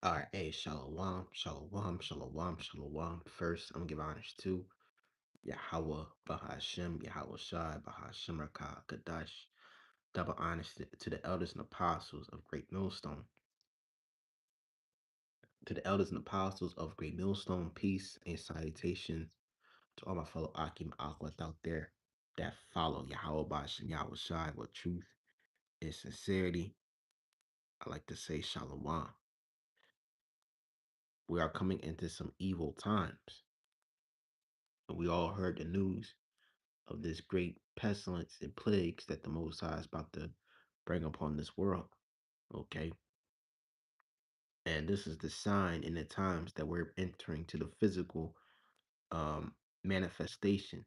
All right, hey, shalom, shalom, shalom, shalom. First, I'm gonna give honors to Yahweh, Bahashem, Yahweh Shai, Bahashem Rakah, Kadash. Double honors to the elders and apostles of Great Millstone. To the elders and apostles of Great Millstone, peace and salutations to all my fellow Akim Akwat out there that follow Yahweh Bahashem, Yahweh Shai with truth and sincerity. I like to say shalom. We are coming into some evil times. And we all heard the news of this great pestilence and plagues that the Most High is about to bring upon this world. Okay. And this is the sign in the times that we're entering to the physical um, manifestation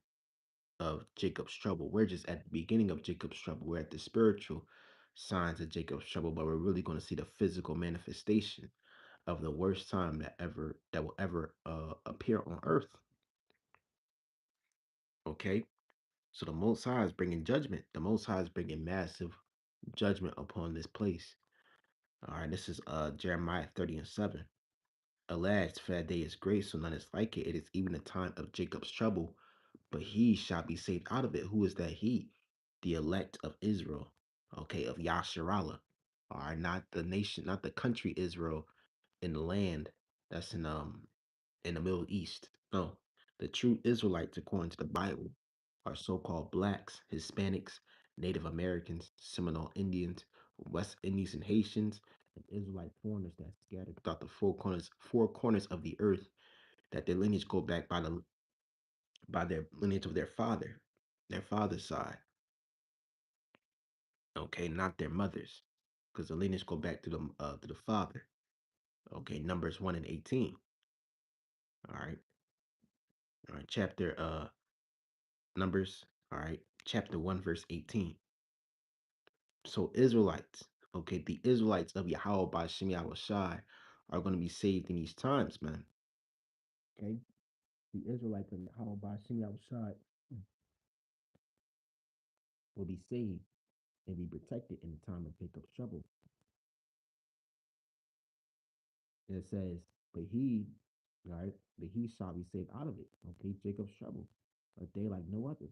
of Jacob's trouble. We're just at the beginning of Jacob's trouble. We're at the spiritual signs of Jacob's trouble, but we're really going to see the physical manifestation of the worst time that will ever appear on earth. Okay. So the Most High is bringing judgment. The Most High is bringing massive judgment upon this place. All right, this is Jeremiah 30 and 7. Alas, for that day is great, so none is like it. It is even the time of Jacob's trouble, but he shall be saved out of it. Who is that he? The elect of Israel, okay, of Yasharallah. All right, not the nation, not the country Israel in the land that's in the Middle East. No, the true Israelites, according to the Bible, are so-called blacks, Hispanics, Native Americans, Seminole Indians, West Indies and Haitians, and Israelite foreigners that scattered throughout the four corners of the earth, that their lineage go back by their lineage of their father's side. Okay, not their mothers, because the lineage go back to the father. Okay, Numbers 1 and 18. All right, all right, chapter Numbers. All right, chapter 1 verse 18. So Israelites, okay, the Israelites of Yahweh by Shem Yahweh Shai are going to be saved in these times, man. Okay, the Israelites of Yahweh by Shem Yahweh Shai will be saved and be protected in the time of Jacob's trouble. And it says, but he, right, but he shall be saved out of it. Okay, Jacob's trouble. A day like no other.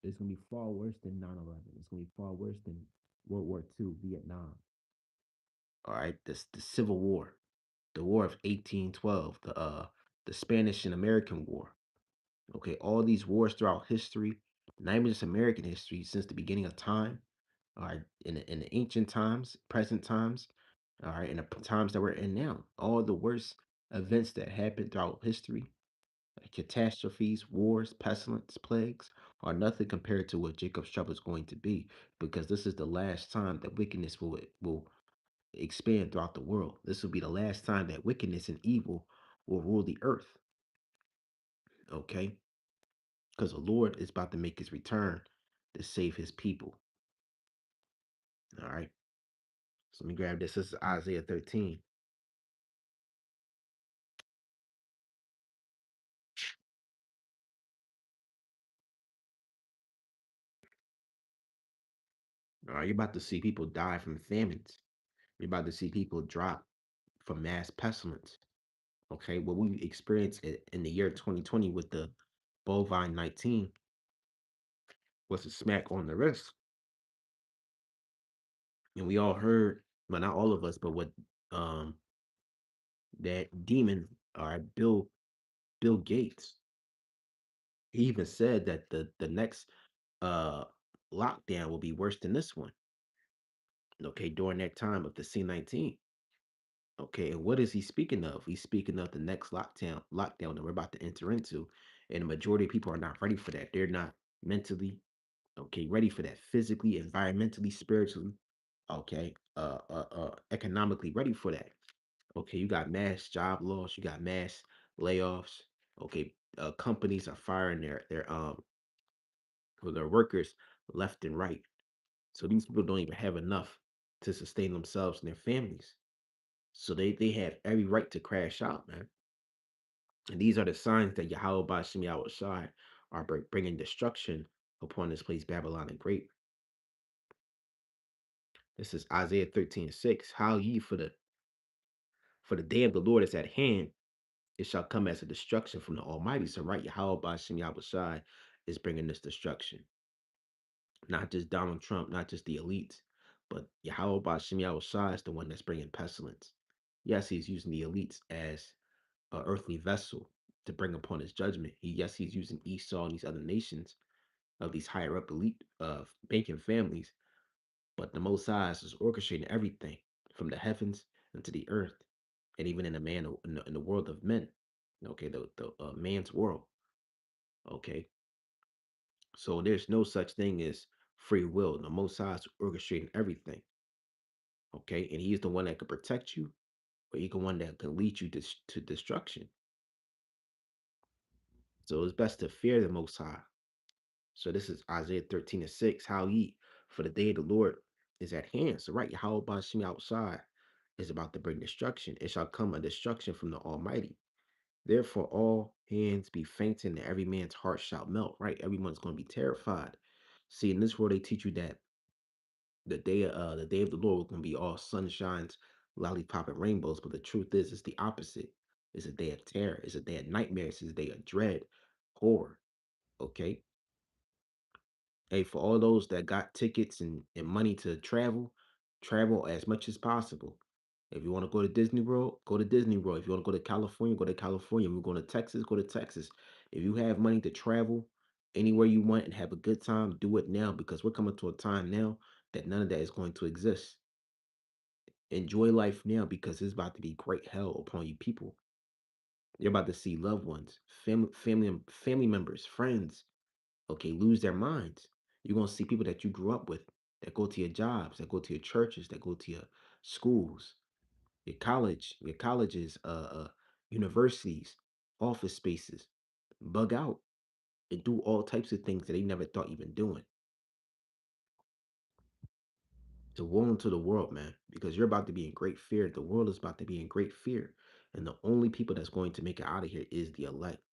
It's gonna be far worse than 9/11. It's gonna be far worse than World War II, Vietnam. All right, this the Civil War, the War of 1812, the Spanish and American War. Okay, all these wars throughout history, not even just American history, since the beginning of time. All right, in the ancient times, present times, all right, in the times that we're in now, all the worst events that happened throughout history, catastrophes, wars, pestilence, plagues, are nothing compared to what Jacob's trouble is going to be, because this is the last time that wickedness will expand throughout the world. This will be the last time that wickedness and evil will rule the earth. Okay, because the Lord is about to make his return to save his people. All right. So let me grab this. This is Isaiah 13. All right, you're about to see people die from famines. You're about to see people drop from mass pestilence. Okay, what we experienced in the year 2020 with the bovine 19 was a smack on the wrist. And we all heard, well, not all of us, but what um that demon, all right, Bill Gates, he even said that the next uh lockdown will be worse than this one. Okay, during that time of the C-19. Okay, and what is he speaking of? He's speaking of the next lockdown that we're about to enter into. And the majority of people are not ready for that. They're not mentally, okay, ready for that, physically, environmentally, spiritually, okay, economically ready for that. Okay, you got mass job loss, you got mass layoffs. Okay, companies are firing their workers left and right. So these people don't even have enough to sustain themselves and their families. So they have every right to crash out, man. And these are the signs that Yahweh Bashim Yahweh Shai are bringing destruction upon this place, Babylon the Great. This is Isaiah 13:6. How ye for the For the day of the Lord is at hand, it shall come as a destruction from the Almighty. So, right, Yahweh Bashim Yahushai is bringing this destruction. Not just Donald Trump, not just the elites, but Yahweh Bashim Yahushai is the one that's bringing pestilence. Yes, he's using the elites as an earthly vessel to bring upon his judgment. Yes, he's using Esau and these other nations of these higher up elite banking families, but the Most High is orchestrating everything from the heavens into the earth, and even in the in the world of men. Okay, the man's world. Okay, so there's no such thing as free will. The Most High is orchestrating everything. Okay, and He's the one that can protect you, or He's the one that can lead you to destruction. So it's best to fear the Most High. So this is Isaiah 13:6. How ye, for the day of the Lord is at hand. So right, Yahweh Bashim outside is about to bring destruction. It shall come a destruction from the Almighty. Therefore, all hands be fainting, and every man's heart shall melt. Right, everyone's going to be terrified. See, in this world, they teach you that the day of the Lord was going to be all sunshines, lollipop, and rainbows. But the truth is, it's the opposite. It's a day of terror. It's a day of nightmares. It's a day of dread, horror. Okay. Hey, for all those that got tickets and money to travel, travel as much as possible. If you want to go to Disney World, go to Disney World. If you want to go to California, go to California. If you're going to Texas, go to Texas. If you have money to travel anywhere you want and have a good time, do it now because we're coming to a time now that none of that is going to exist. Enjoy life now because it's about to be great hell upon you people. You're about to see loved ones, family members, friends, okay, lose their minds. You're gonna see people that you grew up with that go to your jobs, that go to your churches, that go to your schools, your colleges, universities, office spaces, bug out and do all types of things that they never thought even doing. To woe into the world, man, because you're about to be in great fear. The world is about to be in great fear. And the only people that's going to make it out of here is the elect.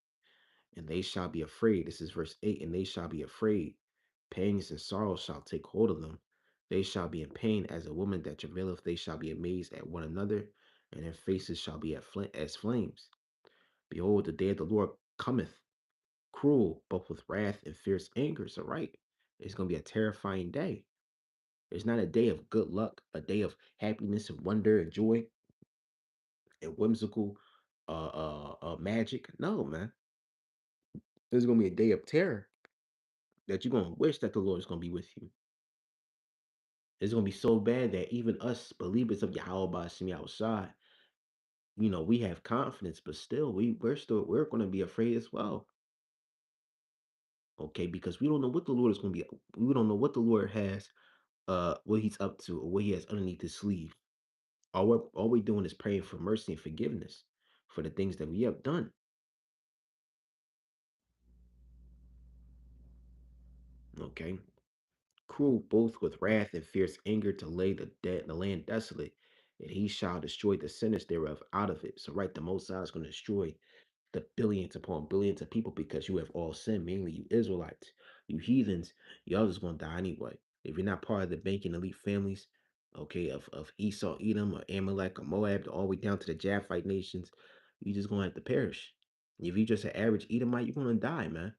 And they shall be afraid. This is verse 8. And they shall be afraid. Pangs and sorrows shall take hold of them. They shall be in pain as a woman that travaileth. They shall be amazed at one another, and their faces shall be as flames. Behold, the day of the Lord cometh, cruel, both with wrath and fierce anger. So, right, it's going to be a terrifying day. It's not a day of good luck, a day of happiness and wonder and joy and whimsical magic. No, man. It's going to be a day of terror that you're going to wish that the Lord is going to be with you. It's going to be so bad that even us believers of Yahweh Bashim outside, we have confidence, but still, we're going to be afraid as well. Okay, because we don't know what the Lord is going to be. We don't know what the Lord has, what He's up to, or what He has underneath His sleeve. All we're doing is praying for mercy and forgiveness for the things that we have done. Okay, cruel both with wrath and fierce anger to lay the land desolate, and He shall destroy the sinners thereof out of it. So, right, the Most High is going to destroy the billions upon billions of people because you have all sinned, mainly you Israelites, you heathens, y'all just gonna die anyway. If you're not part of the banking elite families, okay, of Esau, Edom, or Amalek, or Moab, all the way down to the Japhite nations, you just gonna have to perish. If you just an average Edomite, you're gonna die, man.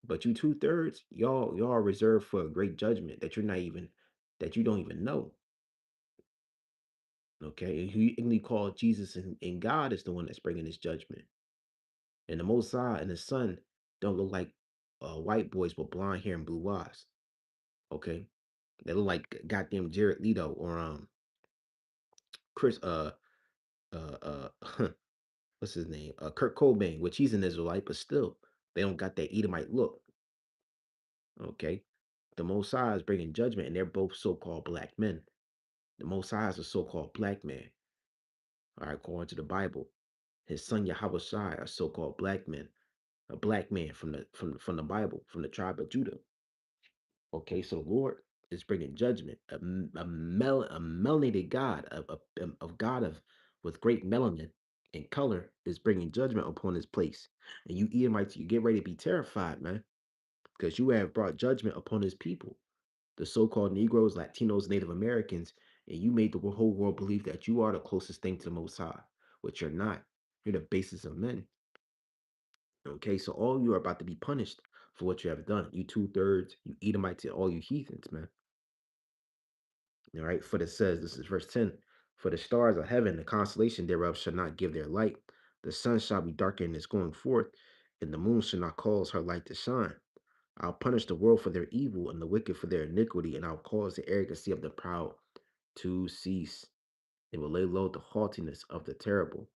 But you 2/3, y'all are reserved for a great judgment that you don't even know. Okay, and you only call Jesus and God is the one that's bringing this judgment. And the Most High and the Son don't look like white boys with blonde hair and blue eyes. Okay, they look like goddamn Jared Leto or Chris what's his name, Kurt Cobain, which he's an Israelite, but still they don't got that Edomite look. Okay, the Most High is bringing judgment, and they're both so-called black men. The Most High is a so-called black man. All right, according to the Bible, his son Yahweh Shai, a so-called black man, a black man from the Bible, from the tribe of Judah. Okay, so the Lord is bringing judgment. A melanated God, of God of with great melanin and color is bringing judgment upon His place. And you Edomites, you get ready to be terrified, man, because you have brought judgment upon His people, the so-called Negroes, Latinos, Native Americans, and you made the whole world believe that you are the closest thing to the Most High, which you're not. You're the basis of men. Okay, so all you are about to be punished for what you have done. You two-thirds, you Edomites, and all you heathens, man. All right, for it says, this is verse 10. For the stars of heaven, the constellation thereof shall not give their light. The sun shall be darkened in its going forth, and the moon shall not cause her light to shine. I'll punish the world for their evil and the wicked for their iniquity, and I'll cause the arrogancy of the proud to cease. It will lay low the haughtiness of the terrible.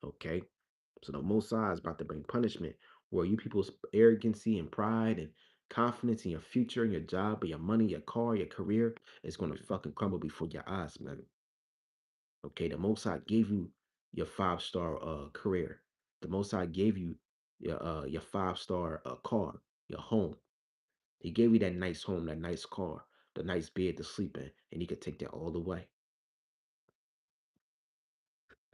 Okay? So the Most High is about to bring punishment where you people's arrogancy and pride and confidence in your future, in your job, in your money, your car, your career is going to fucking crumble before your eyes, man. Okay? The Most High gave you your five-star career. The Most High gave you your five-star car, your home. He gave you that nice home, that nice car, the nice bed to sleep in, and he could take that all away.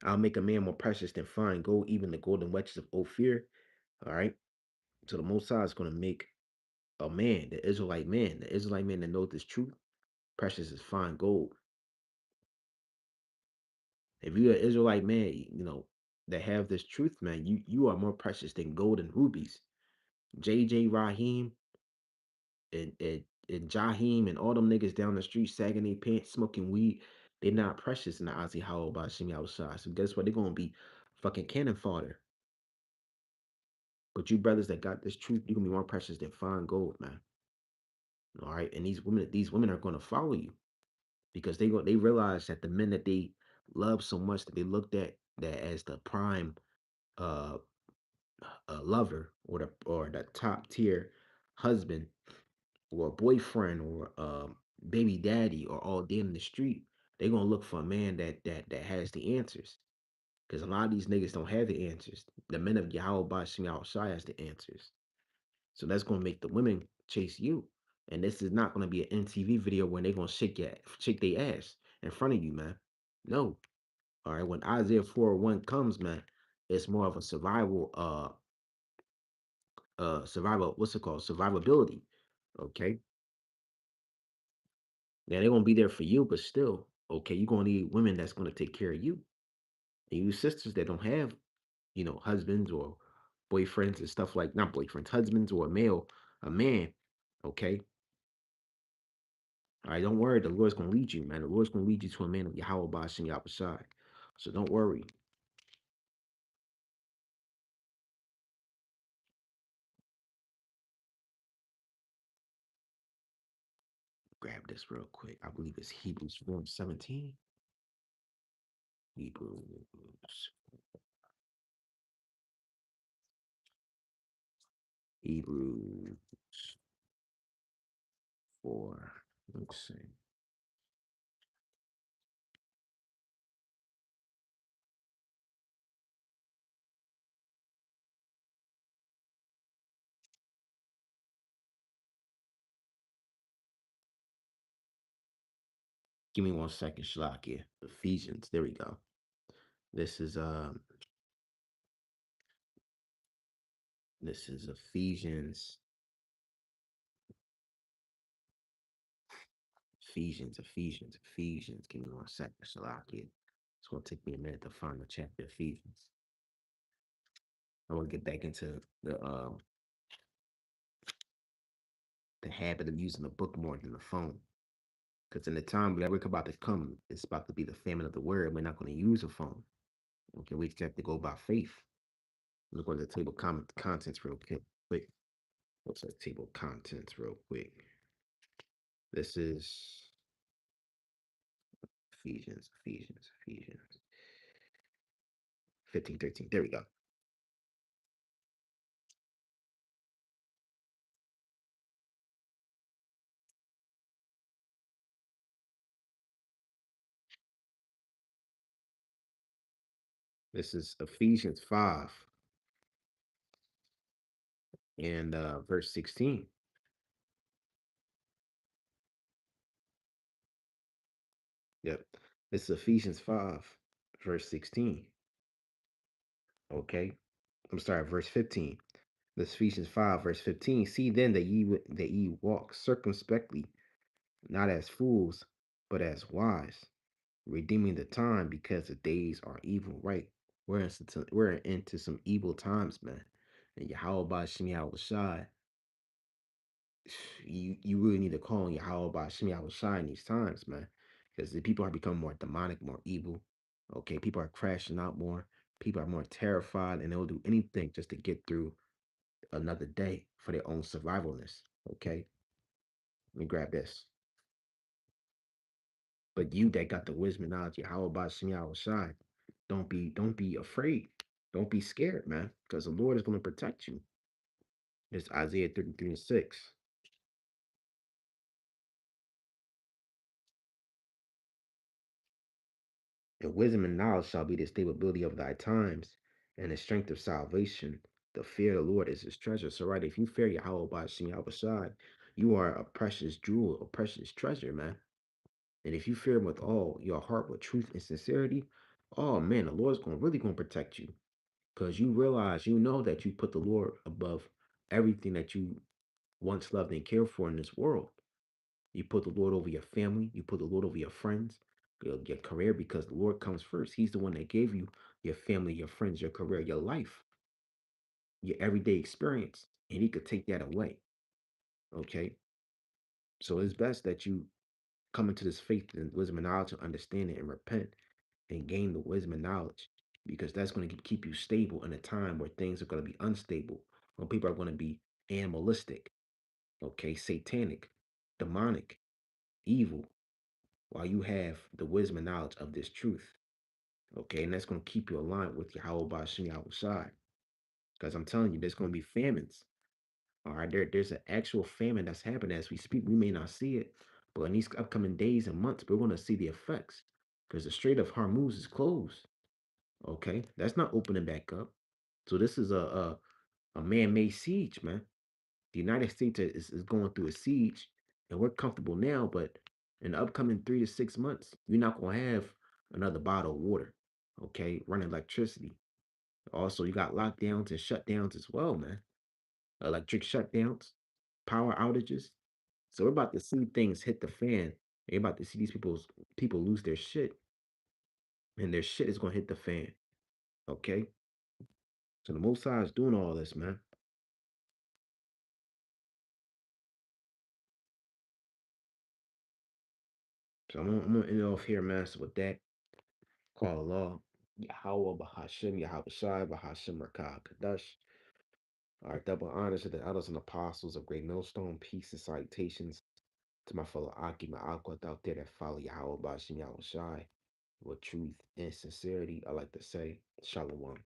I'll make a man more precious than fine gold, even the golden wedges of Ophir. All right. So the Most High is going to make a man, the Israelite man that knows this truth, precious as fine gold. If you're an Israelite man, that have this truth, man, you are more precious than gold and rubies. JJ Raheem and Jaheim and all them niggas down the street sagging their pants, smoking weed, they're not precious in the Ozzy Howell by Shimmy outside. So guess what? They're gonna be fucking cannon fodder. But you brothers that got this truth, you're gonna be more precious than fine gold, man. All right. And these women are gonna follow you because they realize that the men that they love so much that they looked at that as the prime uh, lover or the top tier husband or boyfriend or baby daddy or all day in the street, they're gonna look for a man that has the answers. Because a lot of these niggas don't have the answers. The men of Yahweh Bashim Yahushua has the answers. So that's gonna make the women chase you. And this is not gonna be an MTV video when they're gonna shake their ass in front of you, man. No. All right. When Isaiah 4:1 comes, man, it's more of a survival, what's it called? Survivability. Okay. Yeah, they're gonna be there for you, but still, okay, you're gonna need women that's gonna take care of you. And you sisters that don't have, husbands or boyfriends and stuff like not boyfriends, husbands or a man, okay. All right, don't worry, the Lord's gonna lead you, man. The Lord's gonna lead you to a man of Yahweh Bash and Yahweh. So don't worry. Grab this real quick. I believe it's Hebrews 4:17. Hebrews. Hebrews 4. Let's see. Give me 1 second, Shalak. Ephesians. There we go. This is Ephesians. Ephesians. Give me 1 second, Shalak. It's gonna take me a minute to find the chapter Ephesians. I want to get back into the habit of using the book more than the phone. Because in the time that we're about to come, it's about to be the famine of the word. We're not going to use a phone. Okay, we just have to go by faith. Look at the table contents real quick. What's that table contents real quick? This is Ephesians 15:13. There we go. This is Ephesians 5 and verse 16. Yep. This is Ephesians 5, verse 16. Okay. I'm sorry, verse 15. This Ephesians 5, verse 15. See then that ye walk circumspectly, not as fools, but as wise, redeeming the time because the days are evil, right? We're into some evil times, man. And Yahweh Bashim Yahweh Shai, you really need to call on Yahweh Bashim Yahweh Shai in these times, man. Because the people are becoming more demonic, more evil. Okay, people are crashing out more. People are more terrified, and they'll do anything just to get through another day for their own survivalness. Okay, let me grab this. But you that got the wisdom and knowledge, Yahweh Bashim Yahweh Shai, don't be afraid. Don't be scared, man, because the Lord is going to protect you. It's Isaiah 33:6. And wisdom and knowledge shall be the stability of thy times, and the strength of salvation. The fear of the Lord is his treasure. So, right, if you fear Yahweh Bashim Yahweh Shai, you are a precious jewel, a precious treasure, man. And if you fear him with all your heart, with truth and sincerity, oh man, the Lord's going really going to protect you because you realize, you know that you put the Lord above everything that you once loved and cared for in this world. You put the Lord over your family, you put the Lord over your friends, your career, because the Lord comes first. He's the one that gave you your family, your friends, your career, your life, your everyday experience, and He could take that away. Okay, so it's best that you come into this faith and wisdom and knowledge and understand it and repent and gain the wisdom and knowledge, because that's going to keep you stable in a time where things are going to be unstable, when people are going to be animalistic, okay, satanic, demonic, evil, while you have the wisdom and knowledge of this truth. Okay, and that's going to keep you aligned with Yahweh Bashim Yahweh Shai. Because I'm telling you, there's going to be famines. All right, there's an actual famine that's happening as we speak. We may not see it, but in these upcoming days and months, we're going to see the effects because the Strait of Hormuz is closed. Okay, that's not opening back up. So this is a man-made siege, man. The United States is going through a siege, and we're comfortable now, but in the upcoming 3 to 6 months, you're not gonna have another bottle of water, okay? Running electricity. Also, you got lockdowns and shutdowns as well, man. Electric shutdowns, power outages. So we're about to see things hit the fan. You're about to see these people lose their shit, and their shit is gonna hit the fan. Okay? So the Most High is doing all this, man. So I'm gonna end it off here, man. So with that, call Allah, Yahweh Bahashim, Yahweh Shai, Bahashim Rakah Kadash. Our double honors to the elders and apostles of Great Millstone. Peace and salutations to my fellow Aki, my Aqua out there that follow Yahweh Bahashim, Yahweh Shai with truth and sincerity. I like to say, Shalom.